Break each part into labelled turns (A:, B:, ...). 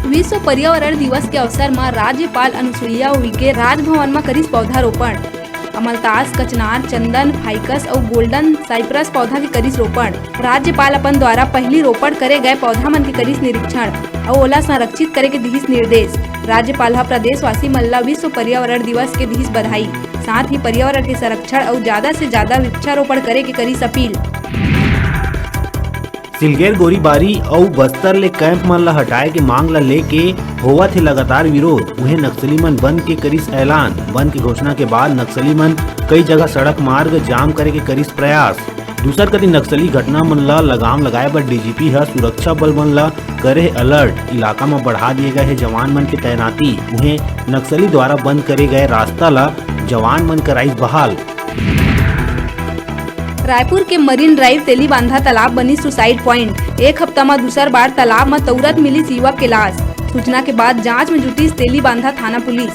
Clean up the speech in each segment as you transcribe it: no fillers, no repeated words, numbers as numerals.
A: विश्व पर्यावरण दिवस के अवसर में राज्यपाल अनुसुईया उइके राजभवन में करीस पौधारोपण। अमलतास, कचनार, चंदन, फाइकस और गोल्डन साइप्रस पौधा के करीस रोपण। राज्यपाल अपन द्वारा पहली रोपण करे गए पौधा मन के करीस निरीक्षण और ओला संरक्षित करे के दिहिस निर्देश। राज्यपाल प्रदेशवासी मन ला विश्व पर्यावरण दिवस के दिहिस बधाई। साथ ही पर्यावरण के संरक्षण और ज्यादा से ज्यादा वृक्षारोपण करे के करीस अपील।
B: सिलगेर, गोरीबारी और बस्तर ले कैंप मन ला हटाए के मांग ला लेके होवत है लगातार विरोध। उन्हें नक्सली मन बंद के करीस ऐलान। बंद की घोषणा के बाद नक्सली मन कई जगह सड़क मार्ग जाम करे के करीस प्रयास। दूसर कदी नक्सली घटना मन ला लगाम लगाए बर डीजीपी सुरक्षा बल मन ला करे अलर्ट। इलाका में बढ़ा दिए गए है जवान मन की तैनाती। उन्हें नक्सली द्वारा बंद करे गए रास्ता ला जवान मन कराइस बहाल।
A: रायपुर के मरीन ड्राइव तेलीबांधा तालाब बनी सुसाइड पॉइंट। एक हफ्ता में दूसर बार तालाब में तौरत मिली युवक के लाश। सूचना के बाद जांच में जुटी तेलीबांधा थाना पुलिस।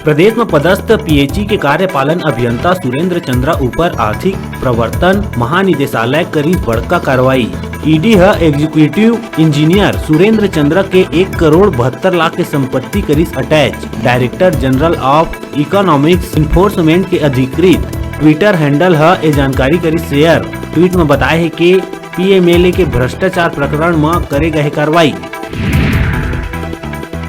B: प्रदेश में पदस्थ पीएचई के कार्यपालन अभियंता सुरेंद्र चंद्र ऊपर आर्थिक प्रवर्तन महानिदेशालय करी बड़का कार्रवाई। ईडी एग्जीक्यूटिव इंजीनियर सुरेंद्र चंद्र के 1,72,00,000 के संपत्ति करीस attach. Director general of economics enforcement के अधिकृत ट्विटर हैंडल ए जानकारी करी शेयर। ट्वीट में बताए है कि पीएमएलए के भ्रष्टाचार प्रकरण में करे गए कार्रवाई।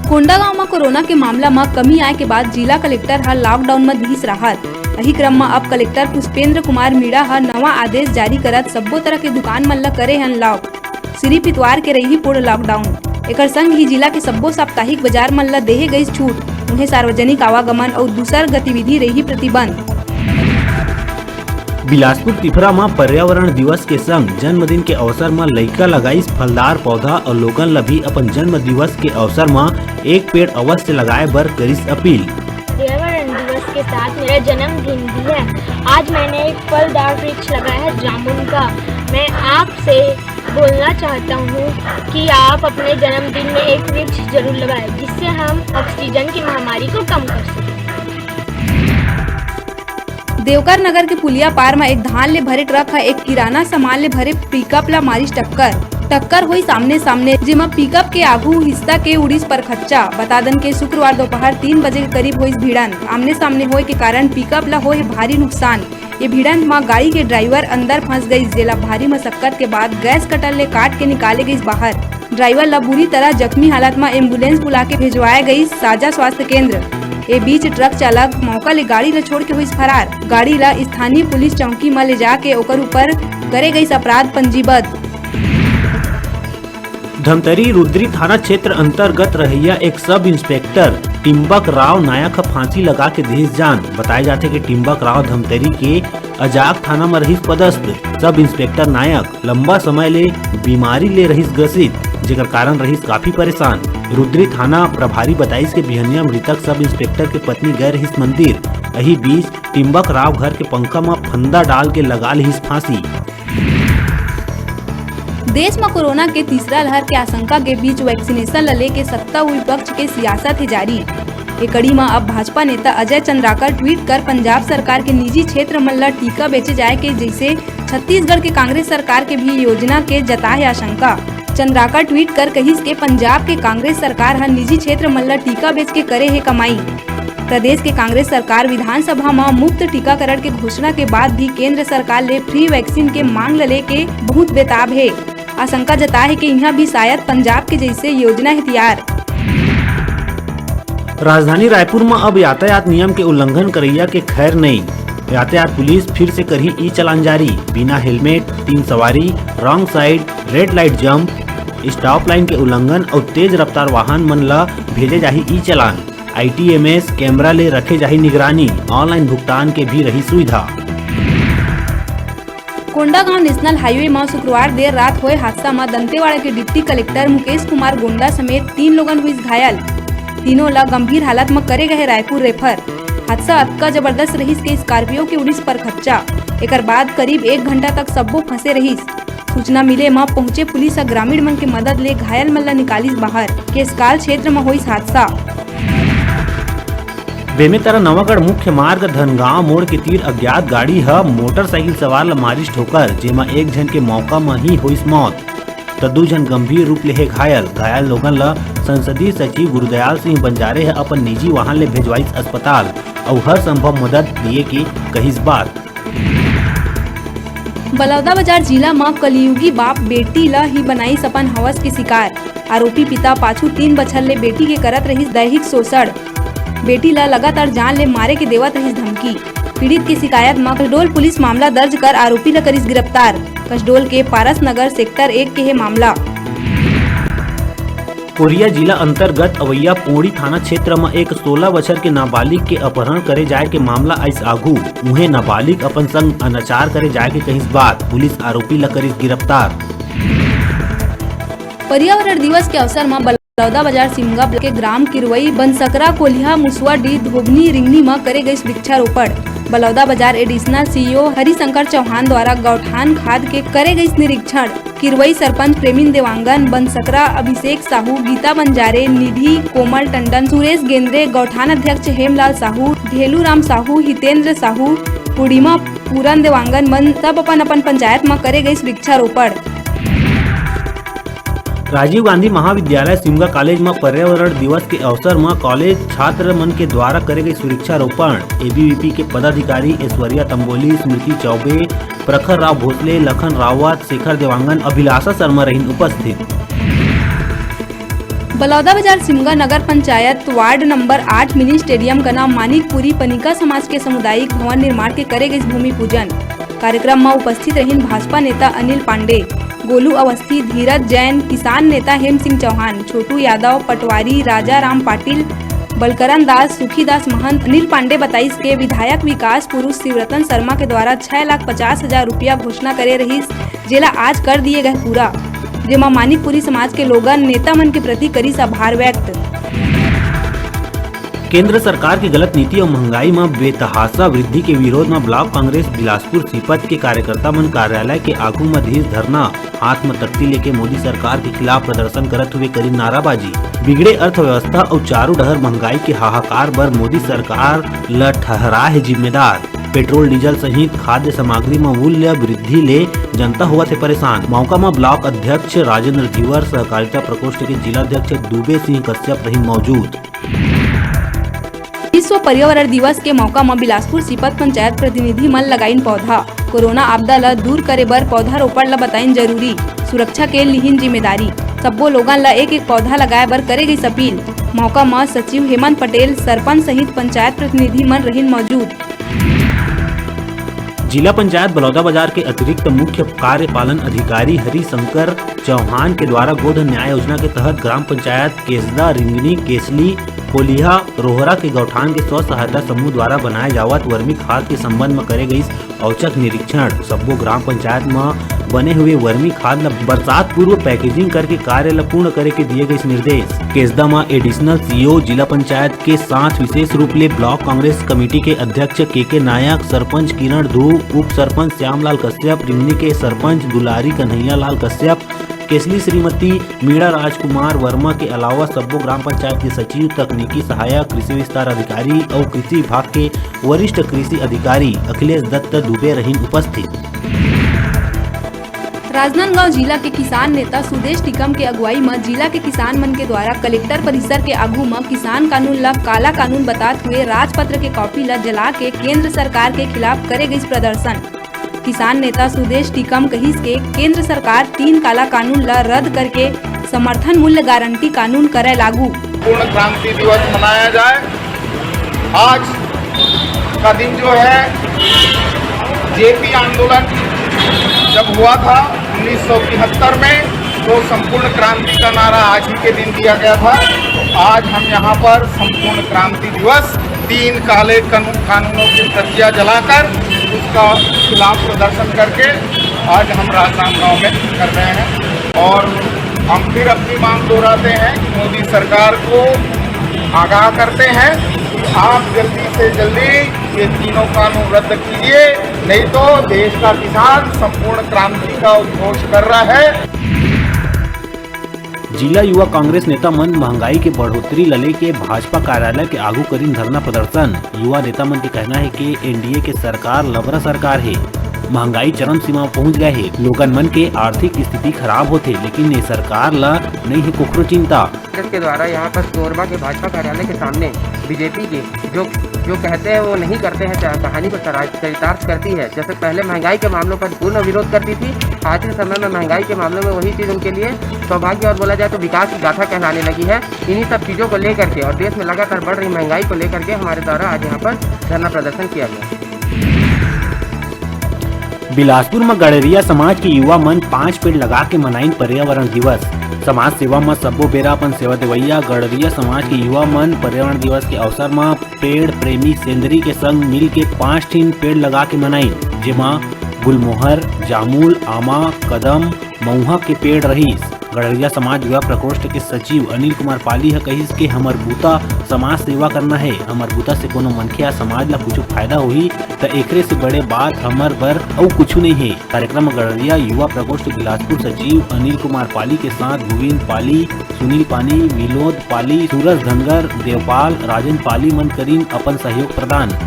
A: कोंडागांव में कोरोना के मामला में कमी आए के बाद जिला कलेक्टर लॉकडाउन में दिहिस राहत। यही क्रम में अब कलेक्टर पुष्पेंद्र कुमार मीणा नवा आदेश जारी करत सब्बो तरह के दुकान मन ला करे हन लॉक। सिर्फ इतवार के रही पूर्ण लॉकडाउन। एकर संग ही जिला के सब्बो साप्ताहिक बाजार मन ला देहे गई छूट। उन्हें सार्वजनिक आवागमन और दूसर गतिविधि रही प्रतिबंध।
B: बिलासपुर तिफरा में पर्यावरण दिवस के संग जन्मदिन के अवसर में लइका लगाइस फलदार पौधा और लोगन ला भी अपन जन्म दिवस के अवसर में एक पेड़ अवश्य लगाए बर करिस अपील।
C: पर्यावरण दिवस के साथ मेरा जन्मदिन भी है। आज मैंने एक फलदार वृक्ष लगाया है जामुन का। मैं आपसे बोलना चाहता हूँ कि आप अपने जन्मदिन में एक वृक्ष जरूर लगाएं, जिससे हम ऑक्सीजन की महामारी को कम कर सकें।
A: देवकर नगर के पुलिया पार में एक धान ले भरे ट्रक एक किराना सामान ले भरे पिकअप ला मारिस टक्कर हुई सामने सामने, जिमा पिकअप के आगू हिस्सा के उड़ीस पर खच्चा। बता दन के शुक्रवार दोपहर 3 बजे के करीब हुई भिड़न। आमने सामने होए के कारण पिकअप ला होए भारी नुकसान। ये भिड़न में गाड़ी के ड्राइवर अंदर फंस गई, जेला भारी मशक्कत के बाद गैस कटर ले काट के निकाले गई बाहर। ड्राइवर ला बुरी तरह जख्मी हालत में एम्बुलेंस बुला के भिजवाया गई साजा स्वास्थ्य केंद्र। ए बीच ट्रक चालक मौका ले गाड़ी ला छोड़ के हुई फरार। गाड़ी ला स्थानीय पुलिस चौकी में ले जाके ओकर ऊपर करे गई अपराध पंजीबद्ध।
B: धमतरी रुद्री थाना क्षेत्र अंतर्गत रहिया एक सब इंस्पेक्टर टिम्बक राव नायक फांसी लगा के देश जान। बताए जाते कि टिम्बक राव धमतरी के अजाक थाना में रहीस पदस्थ। सब इंस्पेक्टर नायक लंबा समय ले बीमारी ले रहीस ग्रसित, जेकर कारण रहीस काफी परेशान। रुद्री थाना प्रभारी बताइस के बिहनिया मृतक सब इंस्पेक्टर के पत्नी गए रहीस मंदिर। यही बीच टिम्बक राव घर के पंखा में फंदा डाल के लगा रहीस फांसी।
A: देश में कोरोना के तीसरा लहर के आशंका के बीच वैक्सीनेशन ला लेके सत्ता विपक्ष के सियासत है जारी। एक कड़ी में अब भाजपा नेता अजय चंद्राकर ट्वीट कर पंजाब सरकार के निजी क्षेत्र मन ला टीका बेचे जाए के जैसे छत्तीसगढ़ के कांग्रेस सरकार के भी योजना के जताए आशंका। चंद्राकर ट्वीट कर कहिस के पंजाब के कांग्रेस सरकार निजी क्षेत्र मन ला टीका बेच के करे है कमाई। प्रदेश के कांग्रेस सरकार विधानसभा में मुफ्त टीकाकरण के घोषणा के बाद भी केंद्र सरकार ले फ्री वैक्सीन के मांग ला लेके बहुत बेताब है। आशंका जता है कि यहाँ भी शायद पंजाब के जैसे योजना है तैयार।
B: राजधानी रायपुर में अब यातायात नियम के उल्लंघन करैया के खैर नहीं। यातायात पुलिस फिर से करी ई चालान जारी। बिना हेलमेट, 3 सवारी, wrong side, red light jump, stop line के उल्लंघन और तेज रफ्तार वाहन मन ला भेजे जाही ई चालान। ITMS कैमरा ले रखे जाही निगरानी। ऑनलाइन भुगतान के भी रही सुविधा।
A: कोंडागांव नेशनल हाईवे में शुक्रवार देर रात हुए हादसा में दंतेवाड़ा के डिप्टी कलेक्टर मुकेश कुमार गोंडा समेत 3 लोगन हुई घायल। तीनों ला गंभीर हालत में करे गए रायपुर रेफर। हादसा अतका जबरदस्त रहीस के स्कॉर्पियो के उड़ीस पर खच्चा। एकर बाद करीब 1 घंटा तक सब्बो फंसे रहीस। सूचना मिले में पहुंचे पुलिस ग्रामीण मन के मदद ले घायल मन ला निकालिस बाहर। केसकाल क्षेत्र में हुई हादसा।
B: बेमेतरा नवागढ़ मुख्य मार्ग धनगांव मोड़ के तीर अज्ञात गाड़ी मोटरसाइकिल सवार ला मारिस ठोकर, जेमा एक जन के मौका में ही हुई मौत। तो 2 जन गंभीर रूप ले हे घायल लोगन ला संसदीय सचिव गुरुदयाल सिंह बंजारे है अपन निजी वाहन ले भेजवाइस अस्पताल और हर संभव मदद दिए की कहिस बात।
A: बलौदाबाजार जिला में कलयुगी बाप बेटी ला ही बनाई अपन हवस के शिकार। आरोपी पिता पाछू 3 बछर ले बेटी के करत रहिस दैहिक शोषण। बेटी ला लगातार जान ले मारे के देवत रहिस धमकी। पीड़ित की शिकायत में कसडोल पुलिस मामला दर्ज कर आरोपी ला करिस गिरफ्तार। कसडोल के पारस नगर सेक्टर 1 के है मामला।
B: कोरिया जिला अंतर्गत अवैया पोड़ी थाना क्षेत्र में एक 16 बछर के नाबालिग के अपहरण करे जाए के मामला आइस आगू। उन्हें नाबालिग अपन संग अनाचार करे जाए के कहिस बात। पुलिस आरोपी ला करिस गिरफ्तार।
A: पर्यावरण दिवस के अवसर में बलौदाबाजार सिमगा ब्लॉक के ग्राम किरवई बनसकरा कोलिहा मुसवा डी धोबनी रिंगनी में करे गई वृक्षारोपण। बलौदाबाजार एडिशनल सीईओ हरिशंकर चौहान द्वारा गौठान खाद के करे गई निरीक्षण। किरवई सरपंच प्रेमिन देवांगन, बनसकरा अभिषेक साहू, गीता बंजारे, निधि कोमल टंडन, सुरेश गेंद्रे, गौठान अध्यक्ष हेमलाल साहू, ढेलू राम साहू, हितेंद्र साहू, पूर्णिमा पूरन देवांगन मन सब अपन पंचायत में करे गई वृक्षारोपण।
B: राजीव गांधी महाविद्यालय सिमगा कॉलेज में पर्यावरण दिवस के अवसर में कॉलेज छात्र मन के द्वारा करे गई वृक्षारोपण। एबीवीपी के पदाधिकारी ऐश्वर्या तंबोली, स्मृति चौबे, प्रखर राव भोसले, लखन रावत, शेखर देवांगन, अभिलाषा शर्मा रही उपस्थित।
A: बलौदाबाजार सिमगा नगर panchayat ward number 8 mini stadium का नाम मानिकपुरी पनिका समाज के सामुदायिक भवन निर्माण के करे गई भूमि पूजन। कार्यक्रम में उपस्थित रही भाजपा नेता अनिल पांडे, गोलू अवस्थी, धीरज जैन, किसान नेता हेम सिंह चौहान, छोटू यादव, पटवारी, राजा राम पाटिल, बलकरण दास, सुखीदास महंत। अनिल पांडे बताइस के विधायक विकास पुरुष शिवरतन शर्मा के द्वारा 6,50,000 रुपया घोषणा करे रही, जेला आज कर दिए गए पूरा। जेमा मानिकपुरी समाज के लोगन नेता मन के प्रति करिस आभार व्यक्त।
B: केंद्र सरकार की गलत नीति और महंगाई में बेतहाशा वृद्धि के विरोध में ब्लॉक कांग्रेस बिलासपुर सीपत के कार्यकर्ता मन कार्यालय के आगू में धीर धरना, हाथ में तख्ती लेके मोदी सरकार के खिलाफ प्रदर्शन करत हुए करी नाराबाजी। बिगड़े अर्थव्यवस्था और चारों डहर महंगाई के हाहाकार पर मोदी सरकार ल ठहरा है जिम्मेदार। पेट्रोल डीजल सहित खाद्य सामग्री में मूल्य वृद्धि ले जनता हुआ थे परेशान। मौका में ब्लॉक अध्यक्ष राजेंद्र धीवर, सहकारिता प्रकोष्ठ के जिलाध्यक्ष दुबे सिंह कश्यप रही मौजूद। विश्व पर्यावरण दिवस के मौका में बिलासपुर सीपत पंचायत प्रतिनिधि मन लगाइन पौधा। कोरोना आपदा ला दूर करे बर पौधा रोपण ला बताइन जरूरी। सुरक्षा के लिहिन जिम्मेदारी। सब्बो लोगन ला एक पौधा लगाए बर करे गई अपील। मौका में सचिव हेमंत पटेल, सरपंच सहित पंचायत प्रतिनिधि मन रहिन मौजूद। जिला पंचायत बलौदाबाजार के अतिरिक्त मुख्य कार्यपालन अधिकारी हरिशंकर चौहान के द्वारा गोधन न्याय योजना के तहत ग्राम पंचायत केसदा, रिंगनी, केसली, कोलिहा, रोहरा के गौठान के स्व सहायता समूह द्वारा बनाए जावत वर्मी खाद के संबंध में करे गई औचक निरीक्षण। सब्बो ग्राम पंचायत में बने हुए वर्मी खाद ल बरसात पूर्व पैकेजिंग करके कार्य ल पूर्ण करे के दिए गए निर्देश। केसदा में एडिशनल सीईओ जिला पंचायत के साथ विशेष रूप ले ब्लॉक कांग्रेस कमेटी के अध्यक्ष के नायक, सरपंच किरण धू, उप सरपंच श्यामलाल कश्यप, रिंगनी के सरपंच दुलारी कन्हैया लाल कश्यप, केसली श्रीमती मीणा राजकुमार वर्मा के अलावा सब्बो ग्राम पंचायत के सचिव, तकनीकी सहायक, कृषि विस्तार अधिकारी और कृषि विभाग के वरिष्ठ कृषि अधिकारी अखिलेश दत्त दुबे रही उपस्थित।
A: राजनांदगांव जिला के किसान नेता सुदेश टिकम के अगुवाई में जिला के किसान मन के द्वारा कलेक्टर परिसर के आगू में किसान कानून ला काला कानून बताते हुए राजपत्र के कॉपी ला जला के केंद्र सरकार के खिलाफ करे गई प्रदर्शन। किसान नेता सुदेश टिकम कहिस के केंद्र सरकार 3 काला कानून ला रद्द करके समर्थन मूल्य गारंटी कानून करे लागू।
D: पूर्ण क्रांति दिवस मनाया जाए। आज का दिन जो है जेपी आंदोलन जब हुआ था 1973 में, तो संपूर्ण क्रांति का नारा आज ही के दिन दिया गया था। तो आज हम यहाँ पर संपूर्ण क्रांति दिवस 3 काले कानूनों की प्रतियां जलाकर उसका खिलाफ प्रदर्शन करके आज हम राजनांदगांव में कर रहे हैं। और हम फिर अपनी मांग दोहराते हैं कि मोदी सरकार को आगाह करते हैं कि आप जल्दी से जल्दी ये 3 कानून रद्द कीजिए, नहीं तो देश का किसान संपूर्ण क्रांति का उद्घोष कर रहा है।
B: जिला युवा कांग्रेस नेता मन महंगाई के बढ़ोतरी लले के भाजपा कार्यालय के आगू करीन धरना प्रदर्शन। युवा नेता मन के कहना है कि एनडीए के सरकार लबरा सरकार है। महंगाई चरम सीमा में पहुंच गए है। लोगन मन के आर्थिक स्थिति खराब होते, लेकिन ये सरकार ला नहीं है कुकरो चिंता।
E: के द्वारा यहाँ पर कोरबा के भाजपा कार्यालय के सामने बीजेपी के जो कहते हैं वो नहीं करते हैं, कहानी को चरितार्थ करती है। जैसे पहले महंगाई के मामलों पर पूर्ण विरोध करती थी, आज के समय में महंगाई के मामलों में वही चीज़ उनके लिए सौभाग्य और बोला जाए तो विकास की गाथा कहलाने लगी है। इन्हीं सब चीज़ों को लेकर के और देश में लगातार बढ़ रही महंगाई को लेकर के हमारे द्वारा आज यहाँ पर धरना प्रदर्शन किया गया।
B: बिलासपुर में गड़रिया समाज के युवा मन 5 पेड़ लगा के मनाइन पर्यावरण दिवस। समाज सेवा में सबो बेरा अपन सेवा देवैया गड़रिया समाज के युवा मन पर्यावरण दिवस के अवसर में पेड़ प्रेमी सेंदरी के संग मिल के 5 ठीन पेड़ लगा के मनाइन, जेमा गुलमोहर, जामुल, आमा, कदम, महुआ के पेड़ रहीस। गड़रिया समाज युवा प्रकोष्ठ के सचिव अनिल कुमार पाली है कहिस के हमर बूता समाज सेवा करना है। हमर बूता से कोनो मनखे या समाज ला कुछ फायदा होही तो एकरे से बड़े बात हमर बर अउ कुछ नहीं है। कार्यक्रम में गड़रिया युवा प्रकोष्ठ बिलासपुर सचिव अनिल कुमार पाली के साथ गोविंद पाली, सुनील पाली, विनोद पाली, सूरज धनगर, देवपाल, राजन पाली मन करीन अपन सहयोग प्रदान।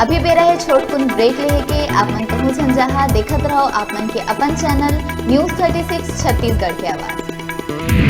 F: अभी बेरा है छोटकुन ब्रेक लेहे के आप मन कहूँ झंझाहा देखत रहो आप मन के अपन चैनल न्यूज़ 36 छत्तीसगढ़ के आवाज।